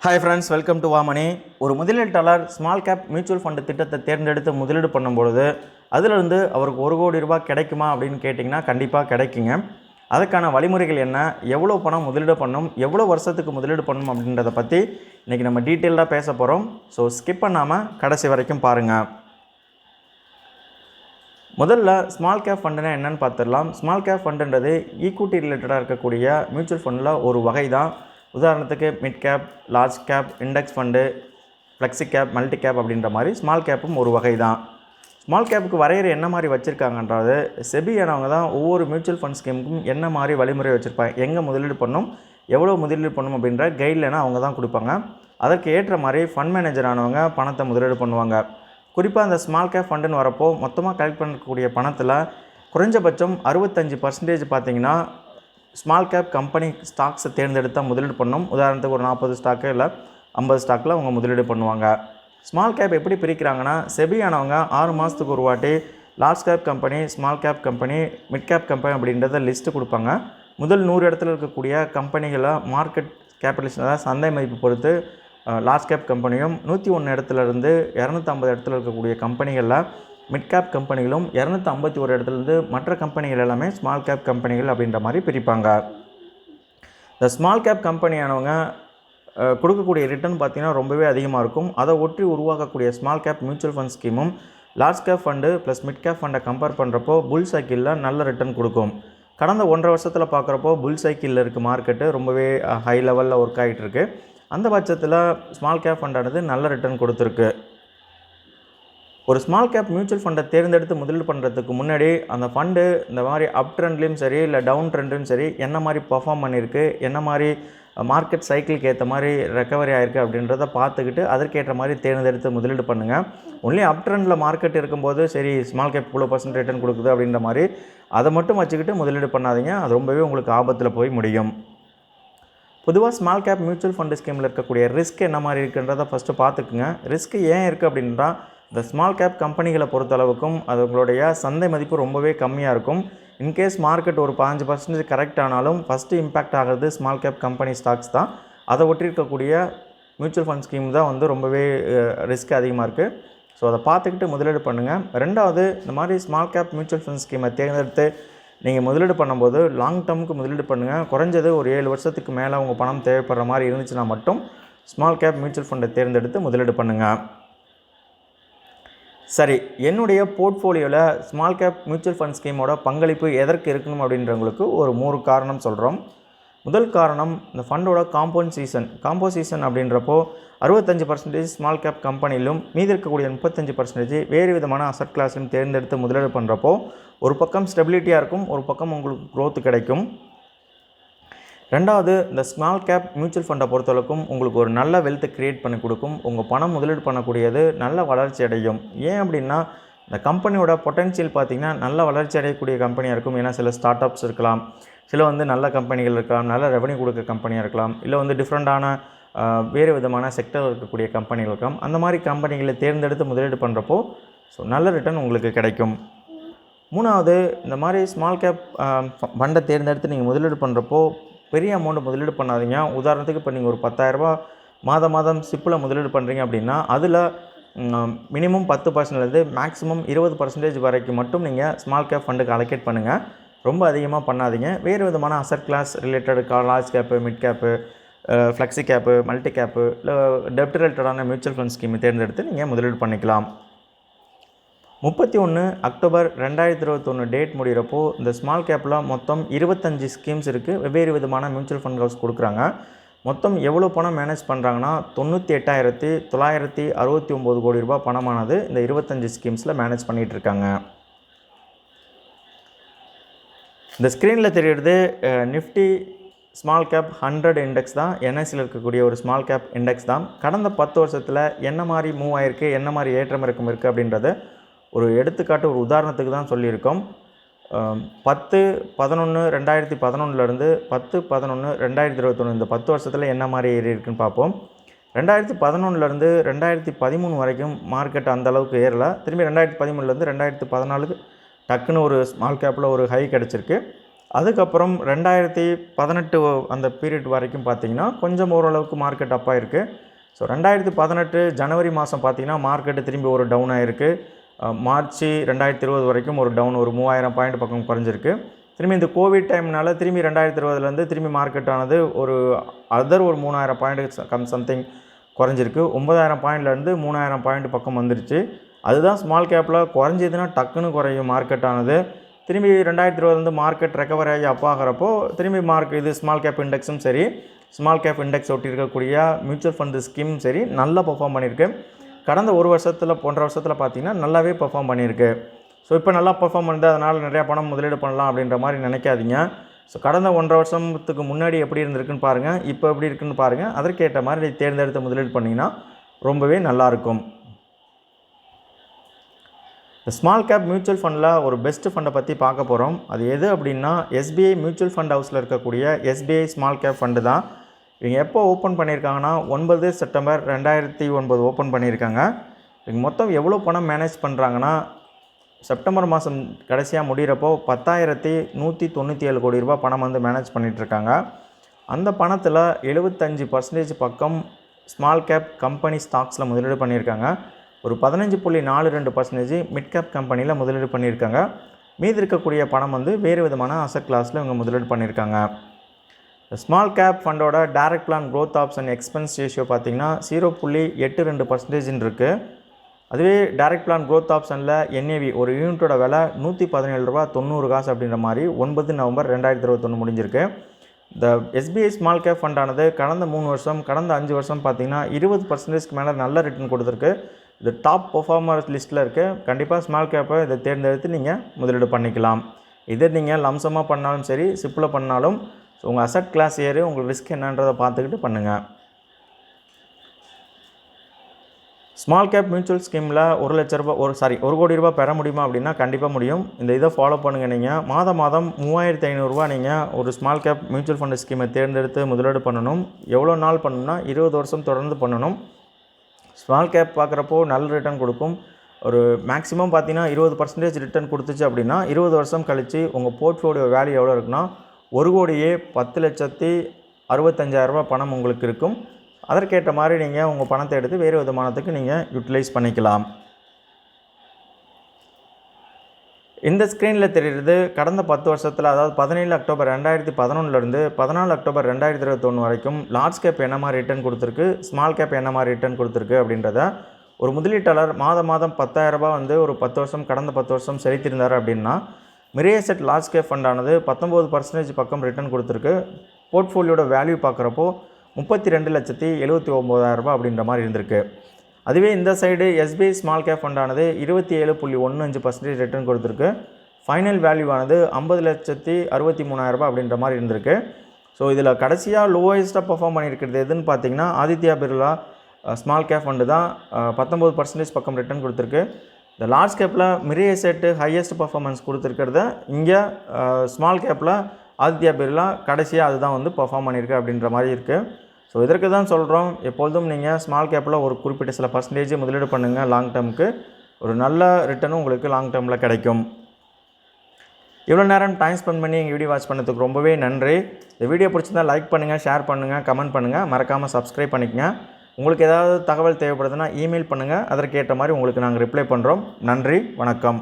Hi friends, welcome to Vamani. ஒரு முதலீட்டாளர் small cap mutual fund திட்டத்தை தேர்ந்தெடுத்து முதலீடு பண்ணும்பொழுது அதிலிருந்து அவருக்கு ₹1,00,00,000 கிடைக்குமா அப்படின்னு கேட்டிங்கன்னா கண்டிப்பாக கிடைக்குங்க. அதுக்கான வழிமுறைகள் என்ன, எவ்வளோ பணம் முதலீடு பண்ணணும், எவ்வளோ வருஷத்துக்கு முதலீடு பண்ணணும் அப்படின்றத பற்றி இன்றைக்கி நம்ம டீட்டெயிலாக பேச போகிறோம். ஸோ ஸ்கிப் பண்ணாமல் கடைசி வரைக்கும் பாருங்கள். முதல்ல ஸ்மால் கேப் ஃபண்டுனா என்னென்னு பார்த்துடலாம். ஸ்மால் கேப் ஃபண்டுன்றது ஈக்விட்டி ரிலேட்டடாக இருக்கக்கூடிய மியூச்சுவல் ஃபண்டில் ஒரு வகை தான். உதாரணத்துக்கு mid cap, large cap, index fund, flexi gap, multi cap அப்படின்ற மாதிரி ஸ்மால் கேப்பும் ஒரு வகை தான். ஸ்மால் கேப்புக்கு வரையறை என்ன மாதிரி வச்சுருக்காங்கன்றது செபி ஆனவங்க தான் ஒவ்வொரு மியூச்சுவல் ஃபண்ட் ஸ்கீமுக்கும் என்ன மாதிரி வழிமுறை வச்சுருப்பாங்க, எங்கே முதலீடு பண்ணணும், எவ்வளோ முதலீடு பண்ணணும் அப்படின்ற கைட்லைனை அவங்க தான் கொடுப்பாங்க. அதற்கு ஏற்ற மாதிரி ஃபண்ட் மேனேஜர் ஆனவங்க பணத்தை முதலீடு பண்ணுவாங்க. குறிப்பாக அந்த ஸ்மால் கேப் ஃபண்டுன்னு வரப்போ மொத்தமாக கலெக்ட் பண்ணக்கூடிய பணத்தில் குறைஞ்சபட்சம் 65% பார்த்திங்கன்னா ஸ்மால் கேப் கம்பெனி ஸ்டாக்ஸை தேர்ந்தெடுத்தால் முதலீடு பண்ணணும். உதாரணத்துக்கு ஒரு 40 ஸ்டாக்கு இல்லை 50 ஸ்டாக்கில் அவங்க முதலீடு பண்ணுவாங்க. ஸ்மால் கேப் எப்படி பிரிக்கிறாங்கன்னா, செபி ஆனவங்க 6 மாதத்துக்கு ஒரு வாட்டி large cap company, small cap company, mid cap company அப்படின்றத லிஸ்ட்டு கொடுப்பாங்க. முதல் 100 இடத்துல இருக்கக்கூடிய கம்பெனிகளை மார்க்கெட் கேபிட்டலிஸ்ட், அதாவது சந்தை மதிப்பு பொறுத்து லார்ஜ் கேப் கம்பெனியும், 101 இடத்துலேருந்து 250 இடத்துல இருக்கக்கூடிய கம்பெனிகளில் மிட் கேப் கம்பெனிகளும், 251 இடத்துலேருந்து மற்ற கம்பெனிகள் எல்லாமே ஸ்மால் கேப் கம்பெனிகள் அப்படின்ற மாதிரி பிரிப்பாங்க. இந்த ஸ்மால் கேப் கம்பெனியானவங்க கொடுக்கக்கூடிய ரிட்டர்ன் பார்த்திங்கன்னா ரொம்பவே அதிகமாக இருக்கும். அதை ஒட்டி உருவாக்கக்கூடிய ஸ்மால் கேப் மியூச்சுவல் ஃபண்ட் ஸ்கீமும் large cap fund plus mid cap ஃபண்டை கம்பேர் பண்ணுறப்போ புல் சைக்கிளில் நல்ல ரிட்டர்ன் கொடுக்கும். கடந்த 1.5 வருஷத்தில் பார்க்குறப்போ புல் சைக்கிளில் இருக்க மார்க்கெட்டு ரொம்பவே ஹை லெவலில் ஒர்க் ஆகிட்டு இருக்குது. அந்த பட்சத்தில் ஸ்மால் கேப் ஃபண்டானது நல்ல ரிட்டர்ன் கொடுத்துருக்கு. ஒரு ஸ்மால் கேப் மியூச்சுவல் ஃபண்டை தேர்ந்தெடுத்து முதலீடு பண்ணுறதுக்கு முன்னாடி அந்த ஃபண்டு இந்த மாதிரி அப் ட்ரெண்ட்லேயும் சரி இல்லை டவுன் ட்ரெண்ட்லையும் சரி என்ன மாதிரி பர்ஃபார்ம் பண்ணியிருக்கு, என்ன மாதிரி மார்க்கெட் சைக்கிளுக்கு ஏற்ற மாதிரி ரெக்கவரி ஆகிருக்கு அப்படின்றத பார்த்துக்கிட்டு அதற்கேற்ற மாதிரி தேர்ந்தெடுத்து முதலீடு பண்ணுங்கள். ஒன்லி அப் ட்ரெண்டில் மார்க்கெட் இருக்கும்போது சரி ஸ்மால் கேப் இவ்வளோ % ரிட்டர்ன் கொடுக்குது அப்படின்ற மாதிரி அதை மட்டும் வச்சுக்கிட்டு முதலீடு பண்ணாதீங்க. அது ரொம்பவே உங்களுக்கு ஆபத்தில் போய் முடியும். பொதுவாக ஸ்மால் கேப் மியூச்சுவல் ஃபண்டு ஸ்கீமில் இருக்கக்கூடிய ரிஸ்க் என்ன மாதிரி இருக்குன்றதை ஃபஸ்ட்டு பார்த்துக்குங்க. ரிஸ்க் ஏன் இருக்குது அப்படின்றா, இந்த ஸ்மால் கேப் கம்பெனிகளை பொறுத்தளவுக்கும் அதுங்களுடைய சந்தை மதிப்பு ரொம்பவே கம்மியாக இருக்கும். இன்கேஸ் மார்க்கெட் ஒரு 15% கரெக்ட் ஆனாலும் ஃபஸ்ட்டு இம்பேக்ட் ஆகிறது ஸ்மால் கேப் கம்பெனி ஸ்டாக்ஸ் தான். அதை ஒட்டி இருக்கக்கூடிய மியூச்சுவல் ஃபண்ட் ஸ்கீம் தான் ரொம்பவே ரிஸ்க் அதிகமாக இருக்குது. ஸோ அதை பார்த்துக்கிட்டு முதலீடு பண்ணுங்கள். ரெண்டாவது, இந்த மாதிரி ஸ்மால் கேப் மியூச்சுவல் ஃபண்ட் ஸ்கீமை தேர்ந்தெடுத்து நீங்கள் முதலீடு பண்ணும்போது லாங் டேர்முக்கு முதலீடு பண்ணுங்கள். குறைஞ்சது ஒரு 7 வருஷத்துக்கு மேலே உங்கள் பணம் தேவைப்படுற மாதிரி இருந்துச்சுன்னா மட்டும் ஸ்மால் கேப் மியூச்சுவல் ஃபண்டை தேர்ந்தெடுத்து முதலீடு பண்ணுங்கள். சரி, என்னுடைய போர்ட்ஃபோலியோவில் ஸ்மால் கேப் மியூச்சுவல் ஃபண்ட் ஸ்கீமோட பங்களிப்பு எதற்கு இருக்கணும் அப்படின்றவங்களுக்கு ஒரு 3 காரணம் சொல்கிறோம். முதல் காரணம், இந்த ஃபண்டோட காம்போசிஷன் அப்படின்றப்போ 65% ஸ்மால் கேப் கம்பெனிலும் மீதி இருக்கக்கூடிய 35% வேறு விதமான அசட் கிளாஸையும் தேர்ந்தெடுத்து முதலீடு பண்ணுறப்போ ஒரு பக்கம் ஸ்டெபிலிட்டியாக இருக்கும், ஒரு பக்கம் உங்களுக்கு க்ரோத் கிடைக்கும். ரெண்டாவது, இந்த ஸ்மால் கேப் மியூச்சுவல் ஃபண்டை பொறுத்தளவுக்கும் உங்களுக்கு ஒரு நல்ல வெல்த்தை க்ரியேட் பண்ணி கொடுக்கும். உங்கள் பணம் முதலீடு பண்ணக்கூடியது நல்ல வளர்ச்சி அடையும். ஏன் அப்படின்னா, இந்த கம்பெனியோட பொட்டென்ஷியல் பார்த்திங்கன்னா நல்ல வளர்ச்சி அடையக்கூடிய கம்பெனியாக இருக்கும். ஏன்னா சில ஸ்டார்ட் அப்ஸ் இருக்கலாம், சில நல்ல கம்பெனிகள் இருக்கலாம், நல்ல ரெவன்யூ கொடுக்க கம்பெனியாக இருக்கலாம், இல்லை டிஃப்ரெண்ட்டான வேறு விதமான செக்டர் இருக்கக்கூடிய கம்பெனிகள் இருக்கலாம். அந்த மாதிரி கம்பெனிகளை தேர்ந்தெடுத்து முதலீடு பண்ணுறப்போ நல்ல ரிட்டர்ன் உங்களுக்கு கிடைக்கும். மூணாவது, இந்த மாதிரி ஸ்மால் கேப் ஃபண்டை தேர்ந்தெடுத்து நீங்கள் முதலீடு பண்ணுறப்போ பெரிய அமௌண்ட்டு முதலீடு பண்ணாதீங்க. உதாரணத்துக்கு இப்போ நீங்கள் ஒரு ₹10,000 மாதம் சிப்பில் முதலீடு பண்ணுறீங்க அப்படின்னா அதில் மினிமம் 10% மேக்ஸிமம் 20% வரைக்கும் மட்டும் நீங்கள் ஸ்மால் கேப் ஃபண்டுக்கு அலோகேட் பண்ணுங்கள். ரொம்ப அதிகமாக பண்ணாதீங்க. வேறு விதமான asset class related large cap, mid cap, flexi cap, multi cap, இல்லை டெப்ட் ரிலேட்டடான மியூச்சுவல் ஃபண்ட் ஸ்கீமை தேர்ந்தெடுத்து நீங்கள் முதலீடு பண்ணிக்கலாம். 31 அக்டோபர் 2021 டேட் முடிகிறப்போ இந்த ஸ்மால் கேப்பில் மொத்தம் 25 ஸ்கீம்ஸ் இருக்குது. வெவ்வேறு விதமான மியூச்சுவல் ஃபண்ட் ஹவுஸ் கொடுக்குறாங்க. மொத்தம் எவ்வளோ பணம் மேனேஜ் பண்ணுறாங்கன்னா, ₹98,969 கோடி பணமானது இந்த 25 ஸ்கீம்ஸில் மேனேஜ் பண்ணிகிட்ருக்காங்க. இந்த ஸ்க்ரீனில் தெரிகிறது நிஃப்டி ஸ்மால் கேப் 100 இண்டெக்ஸ் தான். என்எஸ்சியில் இருக்கக்கூடிய ஒரு ஸ்மால் கேப் இண்டெக்ஸ் தான். கடந்த 10 வருஷத்தில் என்ன மாதிரி மூவ் ஆகிருக்கு, என்ன மாதிரி ஏற்றம் இறக்கம் இருக்குது அப்படின்றது ஒரு எடுத்துக்காட்டு, ஒரு உதாரணத்துக்கு தான் சொல்லியிருக்கோம். 10/11/2011 10/11/2021 இந்த 10 வருஷத்தில் என்ன மாதிரி ஏறி இருக்குன்னு பார்ப்போம். 2011 2013 வரைக்கும் மார்க்கெட் அந்தளவுக்கு ஏறலை. திரும்பி 2013 2014 டக்குன்னு ஒரு ஸ்மால் கேப்பில் ஒரு ஹை கிடச்சிருக்கு. அதுக்கப்புறம் 2018 அந்த பீரியட் வரைக்கும் பார்த்திங்கன்னா கொஞ்சம் ஓரளவுக்கு மார்க்கெட் அப் ஆயிருக்கு. ஸோ 2018 ஜனவரி மாதம் பார்த்திங்கன்னா மார்க்கெட்டு திரும்பி ஒரு டவுன் ஆகிருக்கு. மார்ச் 2020 வரைக்கும் ஒரு டவுன் ஒரு 3000 பாயிண்ட் பக்கம் குறைஞ்சிருக்கு. திரும்பி இந்த கோவிட் டைம்னால திரும்பி 2020 திரும்பி மார்க்கெட் ஆனது ஒரு ஒரு 3000 பாயிண்ட் சம்திங் குறைஞ்சிருக்கு. 9000 பாயிண்ட்லேருந்து 3000 பாயிண்ட் பக்கம் வந்துருச்சு. அதுதான் ஸ்மால் கேப்பில் குறைஞ்சதுன்னா டக்குன்னு குறையும் மார்க்கெட் ஆனது. திரும்பி 2020 மார்க்கெட் ரெக்கவர் ஆகி அப் ஆகிறப்போ திரும்பி இது ஸ்மால் கேப் இண்டெக்ஸும் சரி, ஸ்மால் கேப் இண்டெக்ஸ் ஒட்டி இருக்கக்கூடிய மியூச்சுவல் ஃபண்டு ஸ்கீமும் சரி நல்லா பெர்ஃபார்ம் பண்ணியிருக்கு. கடந்த 1 வருஷத்தில் 1.5 வருஷத்தில் பார்த்திங்கன்னா நல்லாவே பெர்ஃபார்ம் பண்ணியிருக்கு. ஸோ இப்போ நல்லா பெர்ஃபார்ம் பண்ணுது, அதனால் நிறையா பணம் முதலீடு பண்ணலாம் அப்படின்ற மாதிரி நினைக்காதீங்க. ஸோ கடந்த 1.5 வருஷத்துக்கு முன்னாடி எப்படி இருந்திருக்குன்னு பாருங்கள், இப்போ எப்படி இருக்குன்னு பாருங்கள். அதற்கேற்ற மாதிரி தேர்ந்தெடுத்து முதலீடு பண்ணிங்கன்னா ரொம்பவே நல்லாயிருக்கும். இந்த ஸ்மால் கேப் மியூச்சுவல் ஃபண்டில் ஒரு பெஸ்ட்டு ஃபண்டை பற்றி பார்க்க போகிறோம். அது எது அப்படின்னா எஸ்பிஐ மியூச்சுவல் ஃபண்ட் ஹவுஸில் இருக்கக்கூடிய எஸ்பிஐ ஸ்மால் கேப் ஃபண்டு தான். இவங்க எப்போ ஓப்பன் பண்ணியிருக்காங்கன்னா 9 செப்டம்பர் 2009 ஓப்பன் பண்ணியிருக்காங்க. இவங்க மொத்தம் எவ்வளோ பணம் மேனேஜ் பண்ணுறாங்கன்னா செப்டம்பர் மாதம் கடைசியாக முடிகிறப்போ 10,197 கோடி ரூபா பணம் வந்து மேனேஜ் பண்ணிகிட்ருக்காங்க. அந்த பணத்தில் 75% பக்கம் ஸ்மால் கேப் கம்பெனி ஸ்டாக்ஸில் முதலீடு பண்ணியிருக்காங்க. ஒரு 15.42% மிட் கேப் கம்பெனியில் முதலீடு பண்ணியிருக்காங்க. மீதி இருக்கக்கூடிய பணம் வந்து வேறு விதமான அசட் கிளாஸில் இவங்க முதலீடு பண்ணியிருக்காங்க. ஸ்மால் கேப் ஃபண்டோட direct plan growth option expense ratio பார்த்திங்கன்னா 0.82% இருக்குது. அதுவே டைரக்ட் பிளான் க்ரோத் ஆப்ஷனில் என்ஏவி ஒரு யூனிட்டோட விலை 117 ரூபா 90 காசு அப்படின்ற மாதிரி 9 நவம்பர் 2021 முடிஞ்சிருக்கு. இந்த எஸ்பிஐ ஸ்மால் கேப் ஃபண்டானது கடந்த 3 வருஷம் கடந்த 5 வருஷம் பார்த்திங்கன்னா 20% மேலே நல்ல ரிட்டர்ன் கொடுத்துருக்கு. இது டாப் பெர்ஃபார்மர் லிஸ்ட்டில் இருக்குது. கண்டிப்பாக ஸ்மால் கேப்பை இதை தேர்ந்தெடுத்து நீங்கள் முதலீடு பண்ணிக்கலாம். இதை நீங்கள் லம்சமாக பண்ணாலும் சரி, சிப்பில் பண்ணாலும் உங்கள் அசட் கிளாஸ் ஏறு உங்கள் ரிஸ்க் என்னன்றதை பார்த்துக்கிட்டு பண்ணுங்கள். ஸ்மால் கேப் மியூச்சுவல் ஸ்கீமில் 1 லட்ச ரூபா 1 கோடி ரூபா பெற முடியுமா அப்படின்னா கண்டிப்பாக முடியும். இந்த இதை ஃபாலோ பண்ணுங்கள். நீங்கள் மாதம் 3500 ரூபா நீங்கள் ஒரு ஸ்மால் கேப் மியூச்சுவல் ஃபண்டு ஸ்கீமை தேர்ந்தெடுத்து முதலீடு பண்ணணும். எவ்வளோ நாள் பண்ணணும்னா 20 வருஷம் தொடர்ந்து பண்ணணும். ஸ்மால் கேப் பார்க்குறப்போ நல்ல ரிட்டர்ன் கொடுக்கும். ஒரு மேக்ஸிமம் பார்த்தீங்கன்னா 20% ரிட்டர்ன் கொடுத்துச்சு அப்படின்னா 20 வருஷம் கழித்து உங்கள் போர்ட்ஃபோலியோ வேல்யூ எவ்வளோ இருக்குன்னா 1,10,65,000 ரூபா பணம் உங்களுக்கு இருக்கும். அதற்கேற்ற மாதிரி நீங்கள் உங்கள் பணத்தை எடுத்து வேறு விதமானத்துக்கு நீங்கள் யூட்டிலைஸ் பண்ணிக்கலாம். இந்த ஸ்க்ரீனில் தெரிகிறது கடந்த 10 வருஷத்தில், அதாவது 17 அக்டோபர் 2011 14 அக்டோபர் 2021 வரைக்கும் லார்ஜ் கேப் என்ன மாதிரி ரிட்டர்ன் கொடுத்துருக்கு, ஸ்மால் கேப் என்ன மாதிரி ரிட்டர்ன் கொடுத்துருக்கு அப்படின்றத ஒரு முதலீட்டாளர் மாதம் 10,000 ரூபா வந்து ஒரு 10 வருஷம் கடந்த 10 வருஷம் செலுத்தியிருந்தார் அப்படின்னா மிரேசெட் லார்ஜ் கேப் ஃபண்டானது 19% பக்கம் ரிட்டர்ன் கொடுத்துருக்கு. போர்ட்ஃபோலியோட வேல்யூ பார்க்குறப்போ 32,79,000 ரூபா அப்படின்ற மாதிரி இருந்திருக்கு. அதுவே இந்த சைடு எஸ்பிஐ ஸ்மால் கேப் ஃபண்டானது 27.15% ரிட்டர்ன் கொடுத்துருக்கு. ஃபைனல் வேல்யூவானது 50,63,000 ரூபா அப்படின்ற மாதிரி இருந்திருக்கு. ஸோ இதில் கடைசியாக லோவஸ்ட்டாக பர்ஃபார்ம் பண்ணியிருக்கிறது எதுன்னு பார்த்தீங்கன்னா Aditya Birla small cap fund தான் 19% பக்கம் ரிட்டர்ன் கொடுத்துருக்கு. இந்த லார்ஜ் கேப்பில் மிரேசெட்டு ஹையஸ்ட் பர்ஃபார்மன்ஸ் கொடுத்துருக்கிறத இங்கே ஸ்மால் கேப்பில் ஆதித்யா பிர்லா கடைசியாக அதுதான் வந்து பர்ஃபார்ம் பண்ணியிருக்கு அப்படின்ற மாதிரி இருக்குது. ஸோ இதற்கு தான் சொல்கிறோம், எப்பொழுதும் நீங்கள் ஸ்மால் கேப்பில் ஒரு குறிப்பிட்ட சில பர்சன்டேஜ் முதலீடு பண்ணுங்கள். லாங் டேர்முக்கு ஒரு நல்ல ரிட்டர்னும் உங்களுக்கு லாங் டேர்மில் கிடைக்கும். இவ்வளோ நேரம் டைம் ஸ்பெண்ட் பண்ணி எங்கள் வீடியோ வாட்ச் பண்ணதுக்கு ரொம்பவே நன்றி. இந்த வீடியோ பிடிச்சிருந்தா லைக் பண்ணுங்கள், ஷேர் பண்ணுங்கள், கமெண்ட் பண்ணுங்கள், மறக்காமல் சப்ஸ்கிரைப் பண்ணிக்கங்க. உங்களுக்கு ஏதாவது தகவல் தேவைப்படுதுன்னா இமெயில் பண்ணுங்கள். அதற்கேற்ற மாதிரி உங்களுக்கு நாங்கள் ரிப்ளை பண்ணுறோம். நன்றி, வணக்கம்.